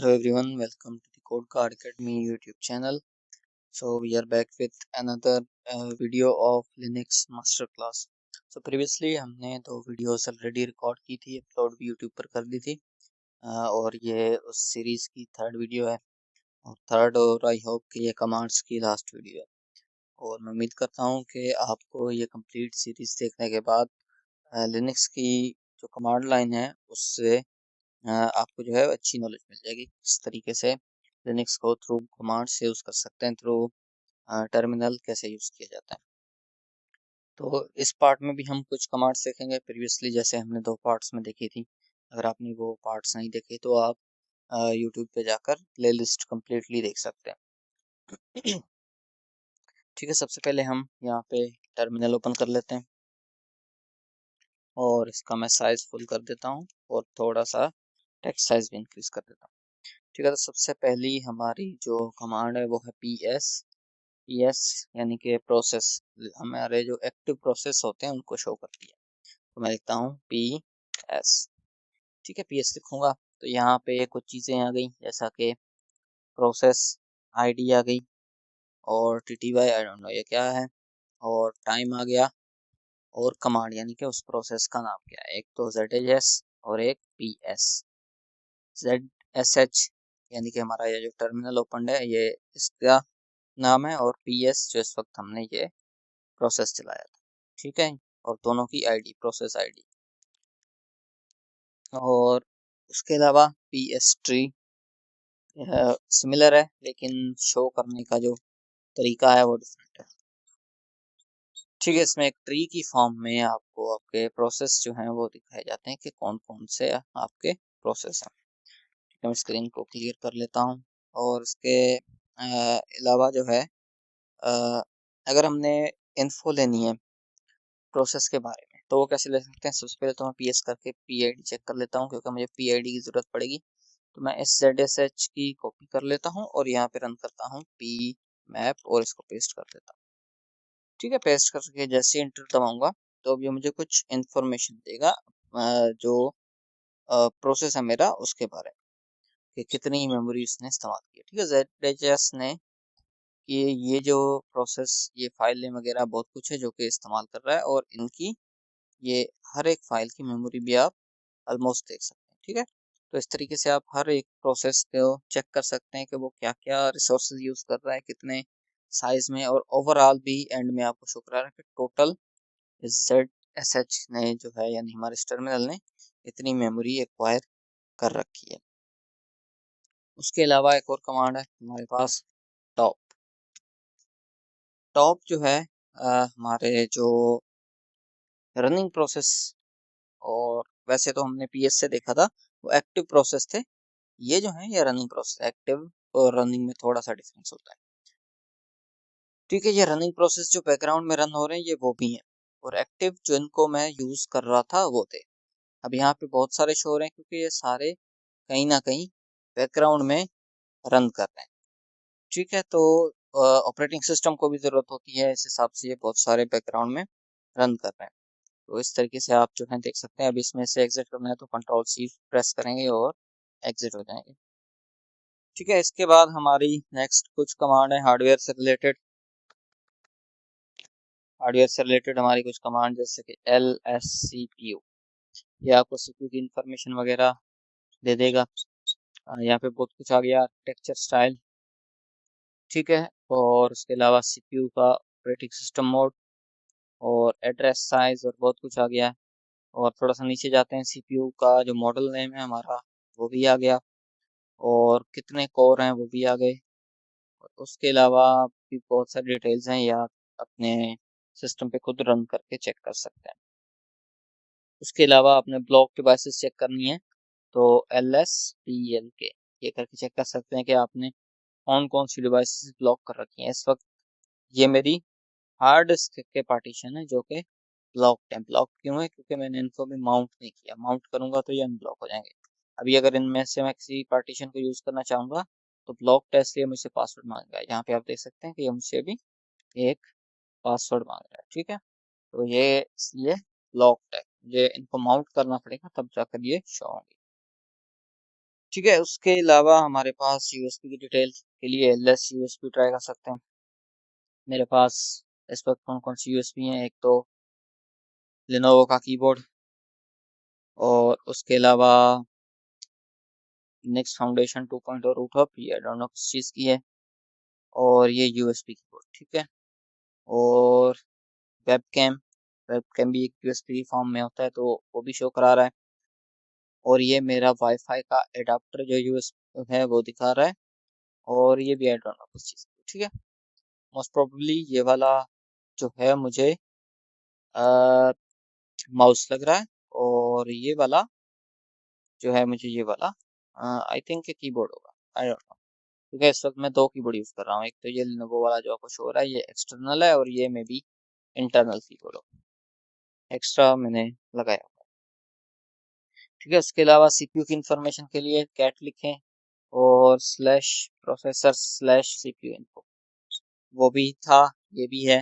Hello everyone, welcome to the Code Card Academy YouTube channel. So we are back with another video of Linux Masterclass. So previously हमने दो videos already record की थी, upload भी YouTube पर कर दी थी और ये उस सीरीज की थर्ड वीडियो है और आई होप कि ये कमांड्स की लास्ट वीडियो है और मैं उम्मीद करता हूँ कि आपको ये कंप्लीट सीरीज देखने के बाद लिनक्स की जो कमांड लाइन है उससे आपको जो है अच्छी नॉलेज मिल जाएगी किस तरीके से लिनक्स को थ्रू कमांड्स यूज़ कर सकते हैं, थ्रू टर्मिनल कैसे यूज़ किया जाता है। तो इस पार्ट में भी हम कुछ कमांड्स देखेंगे। प्रीवियसली जैसे हमने दो पार्ट्स में देखी थी, अगर आपने वो पार्ट्स नहीं देखे तो आप यूट्यूब पे जाकर प्लेलिस्ट कम्प्लीटली देख सकते हैं। ठीक है, सबसे पहले हम यहाँ पे टर्मिनल ओपन कर लेते हैं और इसका मैं साइज फुल कर देता हूँ और थोड़ा सा टेक्स्ट साइज भी इंक्रीज कर देता हूँ। ठीक है, तो सबसे पहली हमारी जो कमांड है वो है पीएस यानी कि प्रोसेस, हमारे जो एक्टिव प्रोसेस होते हैं उनको शो करती है। तो मैं लिखता हूँ पीएस। ठीक है, पीएस लिखूंगा तो यहाँ पे कुछ चीज़ें आ गई, जैसा कि प्रोसेस आईडी आ गई और टीटीवाई आई डोंट नो ये क्या है, और टाइम आ गया और कमांड यानी कि उस प्रोसेस का नाम क्या है। एक तो ZHS और एक PS। ZSH यानी कि हमारा ये जो टर्मिनल ओपन है ये इसका नाम है और PS जो इस वक्त हमने ये प्रोसेस चलाया था। ठीक है, और दोनों की आईडी प्रोसेस आईडी, और उसके अलावा PS ट्री सिमिलर है लेकिन शो करने का जो तरीका है वो डिफरेंट है। ठीक है, इसमें एक ट्री की फॉर्म में आपको आपके प्रोसेस जो हैं वो दिखाए जाते हैं कि कौन कौन से आपके प्रोसेस हैं। ठीक है, मैं स्क्रीन को क्लियर कर लेता हूँ और इसके अलावा जो है अगर हमने इन्फो लेनी है प्रोसेस के बारे में तो वो कैसे ले सकते हैं। सबसे पहले तो मैं PS करके PID चेक कर लेता हूँ क्योंकि मुझे PID की ज़रूरत पड़ेगी। तो मैं इस ZSH की कॉपी कर लेता हूँ और यहाँ पे रन करता हूँ pmap और इसको पेस्ट कर देता हूँ। ठीक है, पेस्ट करके जैसे इंटर दबाऊंगा तो अब ये मुझे कुछ इन्फॉर्मेशन देगा जो प्रोसेस है मेरा उसके बारे में कि कितनी मेमोरी उसने इस्तेमाल की है। ठीक है, ZHS ने कि ये जो प्रोसेस ये फाइल नेम वगैरह बहुत कुछ है जो कि इस्तेमाल कर रहा है और इनकी ये हर एक फाइल की मेमोरी भी आप ऑलमोस्ट देख सकते हैं। ठीक है, तो इस तरीके से आप हर एक प्रोसेस को चेक कर सकते हैं कि वो क्या क्या रिसोर्सेज यूज़ कर रहा है, कितने साइज में, और ओवरऑल भी एंड में आपको शो करा रहा है कि टोटल ZSH ने जो है यानी हमारे इस टर्मिनल ने इतनी मेमोरी एक्वायर कर रखी है। उसके अलावा एक और कमांड है हमारे पास टॉप। टॉप जो है हमारे जो रनिंग प्रोसेस, और वैसे तो हमने PS से देखा था वो एक्टिव प्रोसेस थे, ये जो है ये रनिंग प्रोसेस। एक्टिव और रनिंग में थोड़ा सा डिफरेंस होता है। ठीक है, ये रनिंग प्रोसेस जो बैकग्राउंड में रन हो रहे हैं ये वो भी हैं, और एक्टिव जो इनको मैं यूज़ कर रहा था वो थे। अब यहाँ पे बहुत सारे शो हो रहे हैं क्योंकि ये सारे कहीं ना कहीं बैकग्राउंड में रन कर रहे हैं। ठीक है, तो ऑपरेटिंग सिस्टम को भी ज़रूरत होती है, इस हिसाब से ये बहुत सारे बैकग्राउंड में रन कर रहे हैं। तो इस तरीके से आप जो है देख सकते हैं। अब इसमें से एग्जिट करना है तो Ctrl+C प्रेस करेंगे और एग्जिट हो जाएंगे। ठीक है, इसके बाद हमारी नेक्स्ट कुछ कमांड है हार्डवेयर से रिलेटेड। हार्डवेयर से रिलेटेड हमारी कुछ कमांड जैसे कि LSCPU, ये आपको CPU की इंफॉर्मेशन वगैरह दे देगा। यहाँ पे बहुत कुछ आ गया, आर्किटेक्चर स्टाइल। ठीक है, और उसके अलावा CPU का ऑपरेटिंग सिस्टम मोड और एड्रेस साइज और बहुत कुछ आ गया। और थोड़ा सा नीचे जाते हैं, CPU का जो मॉडल नेम है हमारा वो भी आ गया और कितने कोर हैं वो भी आ गए। और उसके अलावा भी बहुत सारी डिटेल्स हैं, या अपने सिस्टम पे खुद रन करके चेक कर सकते हैं। उसके अलावा आपने ब्लॉक डिवाइसेस चेक करनी है तो LSPLK ये करके चेक कर सकते हैं कि आपने कौन कौन सी डिवाइसेस ब्लॉक कर रखी हैं। इस वक्त ये मेरी हार्ड डिस्क के पार्टीशन है जो कि ब्लॉक है। ब्लॉक क्यों है? क्योंकि मैंने इनको भी माउंट नहीं किया, माउंट करूंगा तो ये अनब्लॉक हो जाएंगे। अभी अगर इनमें से मैं किसी पार्टीशन को यूज़ करना चाहूँगा तो ब्लॉक टेस्ट लिए मुझसे पासवर्ड मांगेगा। यहाँ पे आप देख सकते हैं कि ये मुझसे भी एक पासवर्ड मांग रहा है। ठीक है, तो ये इसलिए लॉक्ड है, मुझे इनको माउंट करना पड़ेगा तब जाकर ये शो होंगे। ठीक है, उसके अलावा हमारे पास यूएसबी की डिटेल के लिए एलएस यूएसबी ट्राई कर सकते हैं। मेरे पास इस वक्त कौन कौन सी यूएसबी हैं, एक तो लेनोवो का कीबोर्ड, और उसके अलावा नेक्स्ट फाउंडेशन 2.0 रूट हब, ये आई डोंट नो किस चीज़ की है, और ये यूएसबी कीबोर्ड। ठीक है, और वेबकैम, वेबकैम भी एक यूएसबी फॉर्म में होता है तो वो भी शो करा रहा है, और ये मेरा वाईफाई का एडाप्टर जो यूएस है वो दिखा रहा है, और ये भी आई डोंट नो किस चीज़ की। ठीक है, मोस्ट प्रोबेबली ये वाला जो है मुझे माउस लग रहा है, और ये वाला जो है मुझे ये वाला आई थिंक कीबोर्ड होगा, आई डोंट नो, क्योंकि इस वक्त मैं दो कीबोर्ड यूज़ कर रहा हूँ। एक तो ये लेनोवो वाला जो आपको शो हो रहा है ये एक्सटर्नल है, और ये मे बी इंटरनल कीबोर्ड होगा, एक्स्ट्रा मैंने लगाया। ठीक है, उसके अलावा सीपीयू की इंफॉर्मेशन के लिए कैट लिखें और slash processor slash CPU info, वो भी था, ये भी है,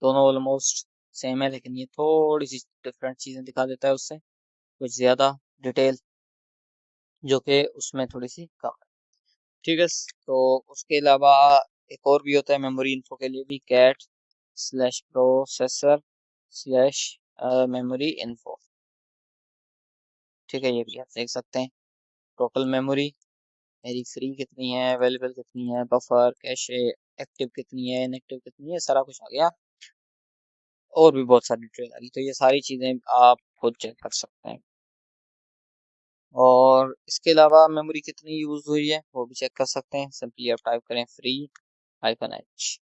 दोनों ऑलमोस्ट सेम है, लेकिन ये थोड़ी सी डिफरेंट चीज़ें दिखा देता है उससे, कुछ ज़्यादा डिटेल जो कि उसमें थोड़ी सी कम है। ठीक है, तो उसके अलावा एक और भी होता है मेमोरी इन्फो के लिए भी, cat slash processor slash memory info. ठीक है, ये भी आप देख सकते हैं, टोटल मेमोरी मेरी फ्री कितनी है, अवेलेबल कितनी है, बफर, कैशे, एक्टिव कितनी है, इनएक्टिव कितनी है, सारा कुछ आ गया, और भी बहुत सारी डिटेल आ गई। तो ये सारी चीज़ें आप खुद चेक कर सकते हैं, और इसके अलावा मेमोरी कितनी यूज़ हुई है वो भी चेक कर सकते हैं। सिंपली आप टाइप करें फ्री -h।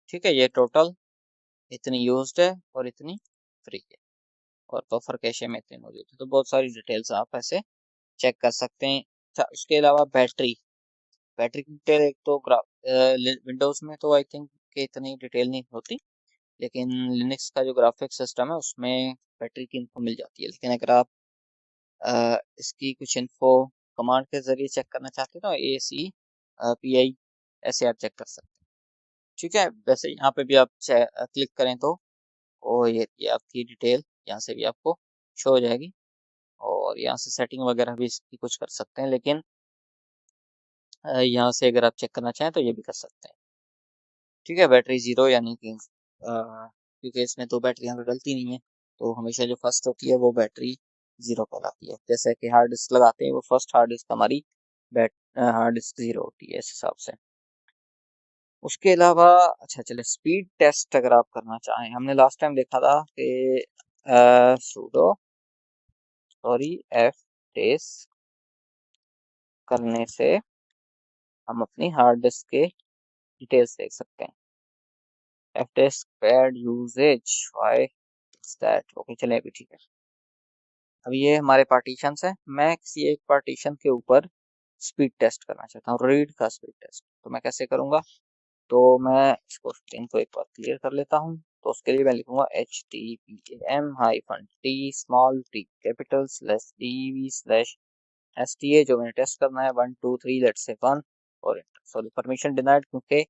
ठीक है, ये टोटल इतनी यूज्ड है और इतनी फ्री है, और बफर कैशे में इतनी मौजूद है। तो बहुत सारी डिटेल्स आप ऐसे चेक कर सकते हैं। अच्छा, उसके अलावा बैटरी, बैटरी की डिटेल एक तो विंडोज़ में तो आई थिंक कि इतनी डिटेल नहीं होती, लेकिन लिनक्स का जो ग्राफिक सिस्टम है उसमें बैटरी की इन्फो मिल जाती है। लेकिन अगर आप इसकी कुछ इन्फो कमांड के ज़रिए चेक करना चाहते हैं तो ACPI ऐसे आप चेक कर सकते हैं। ठीक है, वैसे यहाँ पे भी आप क्लिक करें तो और ये आपकी डिटेल यहाँ से भी आपको शो हो जाएगी, और यहाँ से सेटिंग वगैरह भी इसकी कुछ कर सकते हैं, लेकिन यहाँ से अगर आप चेक करना चाहें तो ये भी कर सकते हैं। ठीक है, बैटरी ज़ीरो यानी कि क्योंकि इसमें तो बैटरियाँ तो डलती नहीं है, तो हमेशा जो फर्स्ट होती है वो बैटरी ज़ीरो कहलाती है। जैसे कि हार्ड डिस्क लगाते हैं, वो फर्स्ट हार्ड डिस्क हमारी हार्ड डिस्क ज़ीरो होती है इस हिसाब से। उसके अलावा अच्छा चले स्पीड टेस्ट अगर आप करना चाहें, हमने लास्ट टाइम देखा था कि sudo सॉरी fdisk करने से हम अपनी हार्ड डिस्क के डिटेल्स देख सकते हैं। fdisk pad usage why is that, okay चले अभी ठीक है। अब ये हमारे पार्टीशंस हैं, मैं किसी एक पार्टीशन के ऊपर स्पीड टेस्ट करना चाहता हूँ, रीड का स्पीड टेस्ट, तो मैं कैसे करूँगा? तो मैं इसको स्क्रीन को एक बार क्लियर कर लेता हूँ। तो उसके लिए मैं लिखूंगा HTTPM-T small T capital /DV/STA, जो मैंने टेस्ट करना है 1 2 3 लेट्स से 1, और एंटर। सॉरी परमिशन डिनाइड, क्योंकि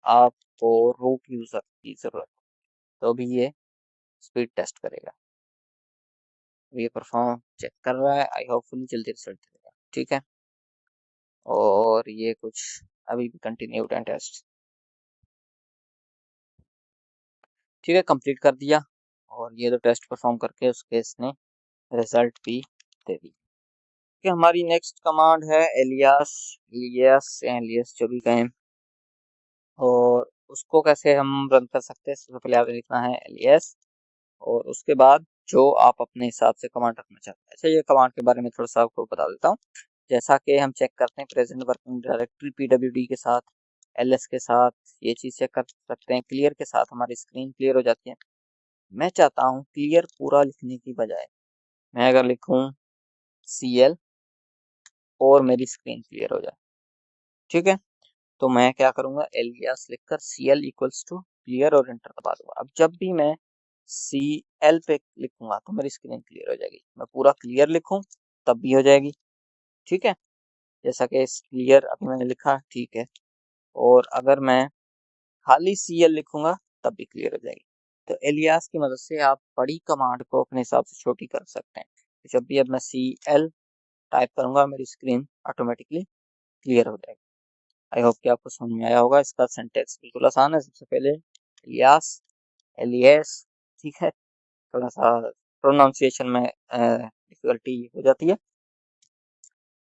आपको रूट यूजर की जरूरत है, तो भी ये स्पीड टेस्ट करेगा। ये परफॉर्म चेक कर रहा है, आई होपफुली जल्दी रिजल्ट देगा। ठीक है, और ये कुछ अभी भी कंटिन्यूड है टेस्ट। ठीक है, कंप्लीट कर दिया, और ये तो टेस्ट परफॉर्म करके उसके इसने रिजल्ट भी दे दी। कि हमारी नेक्स्ट कमांड है एलियास, एलियास जो भी कहें, और उसको कैसे हम रन कर सकते हैं। सबसे पहले आपने लिखना है एलियास, और उसके बाद जो आप अपने हिसाब से कमांड रखना चाहते हैं। अच्छा, ये कमांड के बारे में थोड़ा सा आपको बता देता हूँ। जैसा कि हम चेक करते हैं प्रेजेंट वर्किंग डायरेक्टरी PWD के साथ, LS के साथ, ये चीज़ चेक कर सकते हैं। क्लियर के साथ हमारी स्क्रीन क्लियर हो जाती है। मैं चाहता हूँ क्लियर पूरा लिखने की बजाय मैं अगर लिखूँ CL और मेरी स्क्रीन क्लियर हो जाए। ठीक है, तो मैं क्या करूँगा, एलियास लिखकर CL इक्वल्स टू क्लियर और एंटर दबा दूंगा। अब जब भी मैं CL पे लिखूंगा तो मेरी स्क्रीन क्लियर हो जाएगी। मैं पूरा क्लियर लिखूं तब भी हो जाएगी। ठीक है, जैसा कि क्लियर अभी मैंने लिखा, ठीक है, और अगर मैं खाली CL लिखूंगा तब भी क्लियर हो जाएगी। तो एलियास की मदद से आप बड़ी कमांड को अपने हिसाब से छोटी कर सकते हैं। तो जब भी अब मैं CL टाइप करूँगा मेरी स्क्रीन ऑटोमेटिकली क्लियर हो जाएगी। आई होप कि आपको समझ में आया होगा। इसका सिंटेक्स बिल्कुल आसान है। सबसे पहले एलियास, एलियस, ठीक है, थोड़ा सा प्रोनाउंसिएशन में डिफिकल्टी हो जाती है।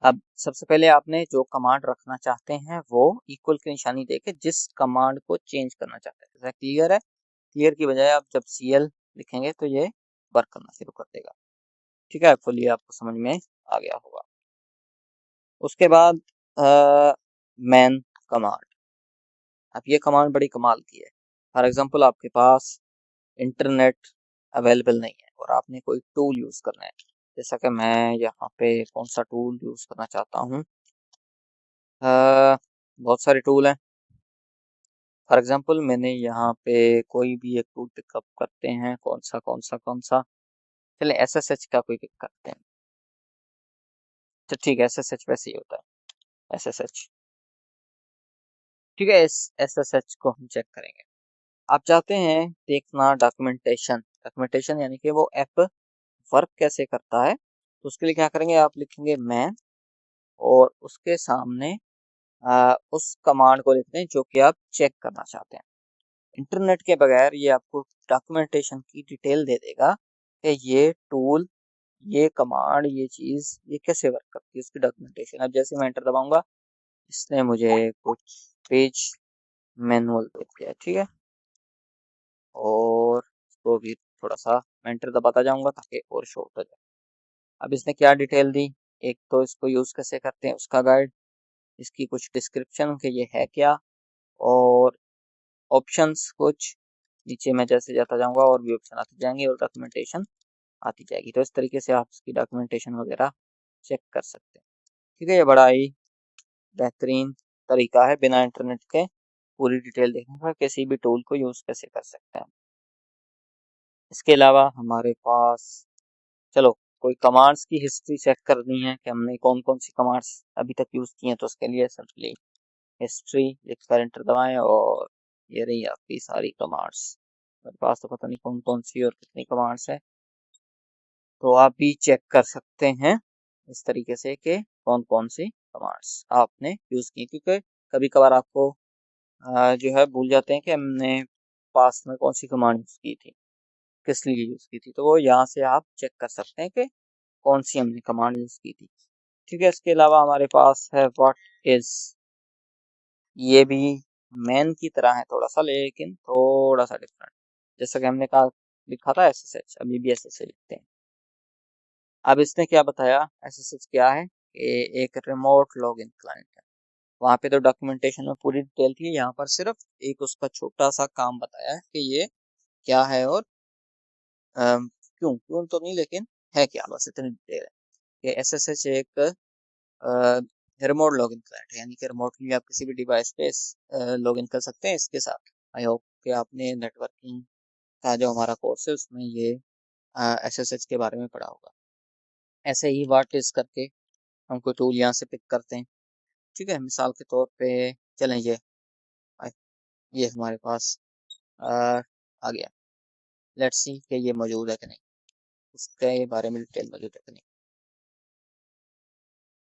अब सबसे पहले आपने जो कमांड रखना चाहते हैं वो इक्वल की निशानी देके जिस कमांड को चेंज करना चाहते हैं, जैसा क्लियर है, क्लियर की बजाय आप जब CL लिखेंगे तो ये वर्क करना शुरू कर देगा। ठीक है, फुली आपको समझ में आ गया होगा। उसके बाद मैन कमांड। अब ये कमांड बड़ी कमाल की है। फॉर एग्जांपल आपके पास इंटरनेट अवेलेबल नहीं है और आपने कोई टूल यूज करना है, जैसा कि मैं यहाँ पे कौन सा टूल यूज करना चाहता हूँ। बहुत सारे टूल हैं। फॉर एग्जांपल मैंने यहाँ पे कोई भी एक टूल पिकअप करते हैं, कौन सा चले SSH का कोई पिक करते हैं। तो ठीक है, SSH वैसे ही होता है, SSH। ठीक है, इस SSH को हम चेक करेंगे। आप चाहते हैं देखना डॉक्यूमेंटेशन, डॉक्यूमेंटेशन यानी कि वो ऐप वर्क कैसे करता है, तो उसके लिए क्या करेंगे, आप लिखेंगे मैन और उसके सामने उस कमांड को लिखते हैं जो कि आप चेक करना चाहते हैं। इंटरनेट के बगैर ये आपको डॉक्यूमेंटेशन की डिटेल दे देगा कि ये टूल, ये कमांड, ये चीज, ये कैसे वर्क करती है, उसकी डॉक्यूमेंटेशन। अब जैसे मैं एंटर दबाऊंगा, इसने मुझे कुछ पेज मैनुअल दे दिया, ठीक है, और इसको भी थोड़ा सा मैं एंटर दबाता जाऊंगा ताकि और शॉर्ट हो जाए। अब इसने क्या डिटेल दी, एक तो इसको यूज कैसे करते हैं उसका गाइड, इसकी कुछ डिस्क्रिप्शन कि ये है क्या, और ऑप्शंस कुछ, नीचे मैं जैसे जाता जाऊंगा और भी ऑप्शन आते जाएंगे और डॉक्यूमेंटेशन आती जाएगी। तो इस तरीके से आप इसकी डॉक्यूमेंटेशन वगैरह चेक कर सकते हैं। ठीक है, ये बड़ा ही बेहतरीन तरीका है बिना इंटरनेट के पूरी डिटेल देखने का किसी भी टूल को यूज कैसे कर सकते हैं। इसके अलावा हमारे पास, चलो कोई कमांड्स की हिस्ट्री चेक करनी है कि हमने कौन कौन सी कमांड्स अभी तक यूज की हैं, तो उसके लिए सिंपली हिस्ट्री लिखकर एंटर दबाएं और ये रही आपकी सारी कमांड्स। मेरे पास तो पता नहीं कौन कौन सी और कितनी कमांड्स है, तो आप भी चेक कर सकते हैं इस तरीके से कि कौन कौन सी कमांड्स आपने यूज की, क्योंकि कभी कभार आपको जो है भूल जाते हैं कि हमने पास्ट में कौन सी कमांड यूज की थी, किस लिए यूज की थी, तो वो यहाँ से आप चेक कर सकते हैं कि कौन सी हमने कमांड यूज की थी। ठीक है, इसके अलावा हमारे पास है व्हाट इज। ये भी मैन की तरह है थोड़ा सा, लेकिन थोड़ा सा डिफरेंट। जैसा कि हमने कहा लिखा था SSH, अभी भी SSH लिखते हैं। अब इसने क्या बताया, SSH क्या है, ये एक रिमोट लॉगिन क्लाइंट है। वहां पे तो डॉक्यूमेंटेशन में पूरी डिटेल थी, यहाँ पर सिर्फ एक उसका छोटा सा काम बताया है कि ये क्या है और क्यों क्यों तो नहीं, लेकिन है क्या, बस इतनी डिटेल है कि SSH एक रिमोट लॉगिन क्लाइंट है, यानी कि रिमोटली आप किसी भी डिवाइस पे लॉगिन कर सकते हैं इसके साथ। आई होप कि आपने नेटवर्किंग का जो हमारा कोर्स है उसमें ये SSH के बारे में पढ़ा होगा। ऐसे ही व्हाट इज करके हम कोई टूल यहाँ से पिक करते हैं। ठीक है, मिसाल के तौर पे चलें ये हमारे पास आ गया। लेट्स सी कि ये मौजूद है कि नहीं, उसके बारे में डिटेल मौजूद है कि नहीं।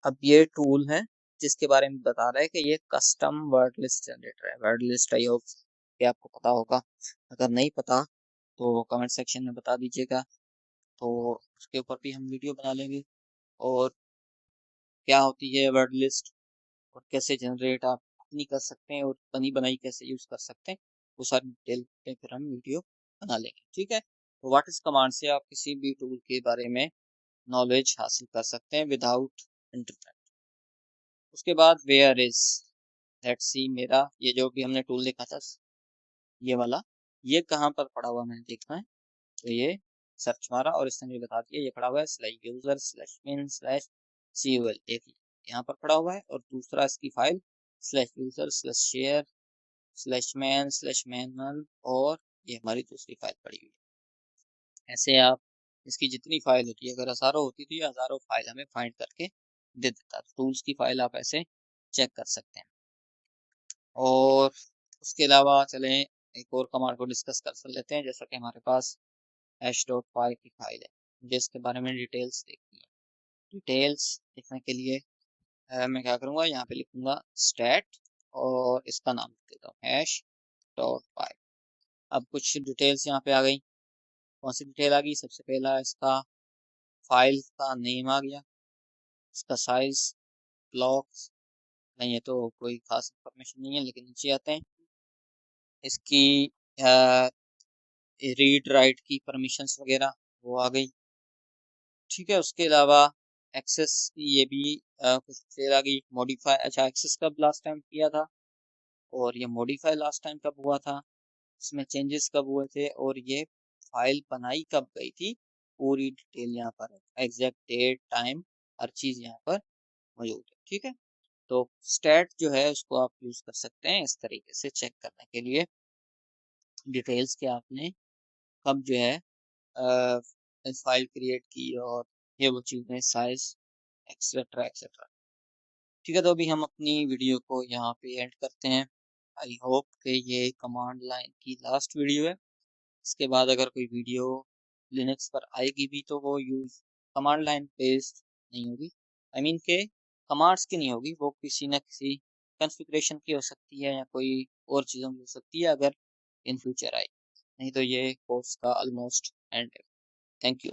अब ये टूल है जिसके बारे में बता रहा है कि ये कस्टम वर्ड लिस्ट जनरेटर है। वर्ड लिस्ट आई होप कि आपको पता होगा, अगर नहीं पता तो कमेंट सेक्शन में बता दीजिएगा, तो उसके ऊपर भी हम वीडियो बना लेंगे। और क्या होती है वर्ड लिस्ट और कैसे जनरेट आप अपनी कर सकते हैं और बनी बनाई कैसे यूज कर सकते हैं, वो सारी डिटेल पे फिर हम वीडियो बना लेंगे। ठीक है, तो व्हाट इज कमांड से आप किसी भी टूल के बारे में नॉलेज हासिल कर सकते हैं विदाउट इंटरनेट। उसके बाद वेयर इज, लेट्स सी मेरा ये जो भी हमने टूल देखा था ये वाला, ये कहाँ पर पड़ा हुआ मैंने देखना है। तो ये सर्च मारा और इसने मुझे बता दिया ये पड़ा हुआ है /user/min/cul, देखिए यहाँ पर पड़ा हुआ है। और दूसरा इसकी फाइल /user/share/man/man1, और ये हमारी दूसरी फाइल पड़ी हुई है। ऐसे आप इसकी जितनी फाइल होती है, अगर हज़ारों होती तो ये हज़ारों फाइल हमें फाइंड करके दे देता। टूल्स की फाइल आप ऐसे चेक कर सकते हैं। और उसके अलावा चलें एक और कमांड को डिस्कस कर लेते हैं, जैसा कि हमारे पास h.py की फाइल है, मुझे इसके बारे में डिटेल्स देखनी है। डिटेल्स लिखने के लिए मैं क्या करूँगा, यहाँ पे लिखूंगा स्टैट और इसका नाम लिख देता हूँ हैश डॉट फाइल। अब कुछ डिटेल्स यहाँ पे आ गई। कौन सी डिटेल आ गई? सबसे पहला इसका फाइल का नेम आ गया, इसका साइज, ब्लॉक्स, नहीं ये तो कोई खास इंफॉर्मेशन नहीं है, लेकिन नीचे आते हैं। इसकी रीड राइट की परमिशंस वगैरह वो आ गई। ठीक है, उसके अलावा एक्सेस की ये भी कुछ डिटेल आ गई। मॉडिफाई, अच्छा एक्सेस कब लास्ट टाइम किया था और ये मॉडिफाई लास्ट टाइम कब हुआ था, इसमें चेंजेस कब हुए थे और ये फाइल बनाई कब गई थी, पूरी डिटेल यहाँ पर है, एग्जैक्ट डेट टाइम हर चीज़ यहाँ पर मौजूद है। ठीक है, तो स्टैट जो है उसको आप यूज़ कर सकते हैं इस तरीके से चेक करने के लिए डिटेल्स के आपने कब जो है फाइल क्रिएट की और ये वो चीज़ें, साइज एक्सेट्रा एक्सेट्रा। ठीक है, तो अभी हम अपनी वीडियो को यहाँ पे एंड करते हैं। आई होप कि ये कमांड लाइन की लास्ट वीडियो है। इसके बाद अगर कोई वीडियो लिनक्स पर आएगी भी तो वो यूज कमांड लाइन बेस्ड नहीं होगी, आई मीन के कमांड्स की नहीं होगी, वो किसी न किसी कॉन्फ़िगरेशन की हो सकती है या कोई और चीज़ों की हो सकती है अगर इन फ्यूचर आए, नहीं तो ये कोर्स का ऑलमोस्ट एंड है। Thank you.